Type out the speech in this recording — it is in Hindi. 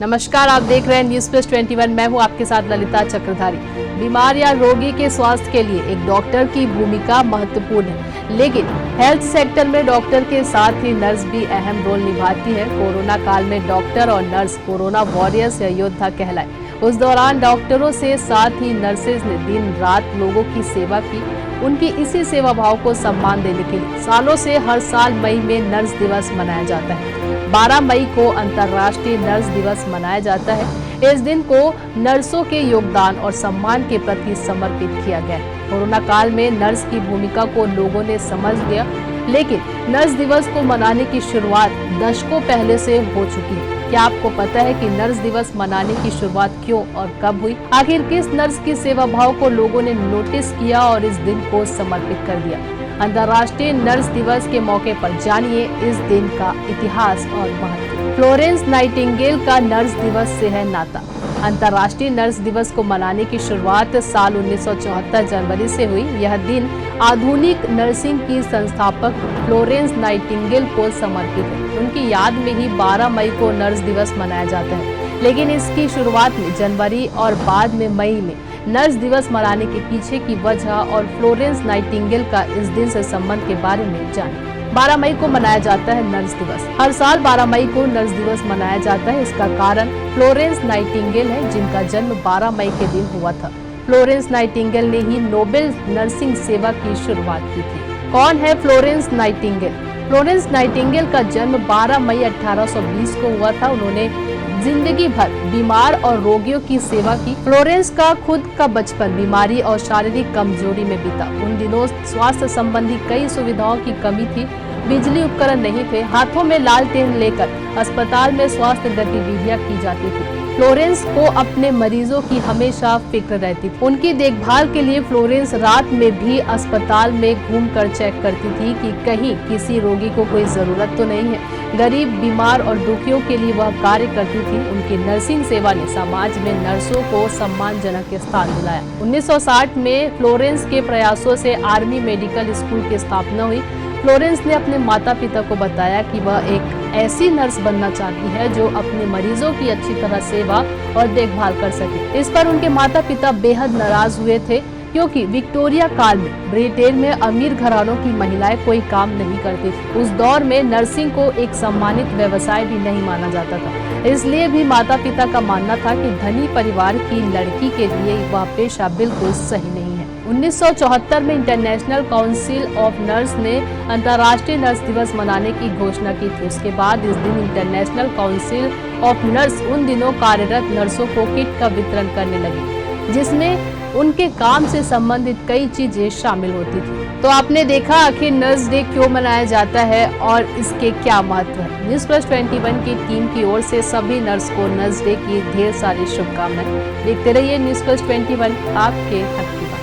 नमस्कार, आप देख रहे हैं न्यूज़ प्लस 21। मैं हूं आपके साथ ललिता चक्रधारी। बीमार या रोगी के स्वास्थ्य के लिए एक डॉक्टर की भूमिका महत्वपूर्ण है, लेकिन हेल्थ सेक्टर में डॉक्टर के साथ ही नर्स भी अहम रोल निभाती है। कोरोना काल में डॉक्टर और नर्स कोरोना वॉरियर्स या योद्धा कहलाए। उस दौरान डॉक्टरों से साथ ही नर्सेज ने दिन रात लोगों की सेवा की। उनकी इसी सेवा भाव को सम्मान देने के लिए सालों से हर साल मई में नर्स दिवस मनाया जाता है। 12 मई को अंतर्राष्ट्रीय नर्स दिवस मनाया जाता है। इस दिन को नर्सों के योगदान और सम्मान के प्रति समर्पित किया गया है। कोरोना काल में नर्स की भूमिका को लोगों ने समझ लिया, लेकिन नर्स दिवस को मनाने की शुरुआत दशकों पहले से हो चुकी है। क्या आपको पता है कि नर्स दिवस मनाने की शुरुआत क्यों और कब हुई? आखिर किस नर्स की सेवा भाव को लोगों ने नोटिस किया और इस दिन को समर्पित कर दिया? अंतर्राष्ट्रीय नर्स दिवस के मौके पर जानिए इस दिन का इतिहास और महत्व। फ्लोरेंस नाइटिंगेल का नर्स दिवस से है नाता। अंतर्राष्ट्रीय नर्स दिवस को मनाने की शुरुआत साल 1974 जनवरी से हुई। यह दिन आधुनिक नर्सिंग की संस्थापक फ्लोरेंस नाइटिंगेल को समर्पित है। उनकी याद में ही 12 मई को नर्स दिवस मनाया जाता है, लेकिन इसकी शुरुआत में जनवरी और बाद में मई में नर्स दिवस मनाने के पीछे की वजह और फ्लोरेंस नाइटिंगेल का इस दिन से संबंध के बारे में जानें। 12 मई को मनाया जाता है नर्स दिवस। हर साल 12 मई को नर्स दिवस मनाया जाता है। इसका कारण फ्लोरेंस नाइटिंगेल है, जिनका जन्म 12 मई के दिन हुआ था। फ्लोरेंस नाइटिंगेल ने ही नोबेल नर्सिंग सेवा की शुरुआत की थी। कौन है फ्लोरेंस नाइटिंगेल? फ्लोरेंस नाइटिंगेल का जन्म 12 मई 1820 को हुआ था। उन्होंने जिंदगी भर बीमार और रोगियों की सेवा की। फ्लोरेंस का खुद का बचपन बीमारी और शारीरिक कमजोरी में बीता। उन दिनों स्वास्थ्य संबंधी कई सुविधाओं की कमी थी। बिजली उपकरण नहीं थे। हाथों में लालटेन लेकर अस्पताल में स्वास्थ्य गतिविधियां की जाती थी। फ्लोरेंस को अपने मरीजों की हमेशा फिक्र रहती थी। उनकी देखभाल के लिए फ्लोरेंस रात में भी अस्पताल में घूमकर चेक करती थी कि कहीं किसी रोगी को कोई जरूरत तो नहीं है। गरीब, बीमार और दुखियों के लिए वह कार्य करती थी। उनकी नर्सिंग सेवा ने समाज में नर्सों को सम्मानजनक स्थान दिलाया। 1960 में फ्लोरेंस के प्रयासों से आर्मी मेडिकल स्कूल की स्थापना हुई। फ्लोरेंस ने अपने माता पिता को बताया कि वह एक ऐसी नर्स बनना चाहती है जो अपने मरीजों की अच्छी तरह सेवा और देखभाल कर सके। इस पर उनके माता पिता बेहद नाराज हुए थे, क्योंकि विक्टोरिया काल में ब्रिटेन में अमीर घरानों की महिलाएं कोई काम नहीं करती थी। उस दौर में नर्सिंग को एक सम्मानित व्यवसाय भी नहीं माना जाता था। इसलिए भी माता पिता का मानना था कि धनी परिवार की लड़की के लिए वह पेशा बिल्कुल सही नहीं है। 1974 में इंटरनेशनल काउंसिल ऑफ नर्स ने अंतर्राष्ट्रीय नर्स दिवस मनाने की घोषणा की थी। उसके बाद इस दिन इंटरनेशनल काउंसिल ऑफ नर्स उन दिनों कार्यरत नर्सों को किट का वितरण करने लगी, जिसमें उनके काम से संबंधित कई चीजें शामिल होती थी। तो आपने देखा आखिर नर्स डे क्यों मनाया जाता है और इसके क्या महत्व है। न्यूज़ प्लस 21 की टीम की ओर से सभी नर्स को नर्स डे की ढेर सारी शुभकामनाएं। देखते रहिए न्यूज़ प्लस 21, आपके हक की बात।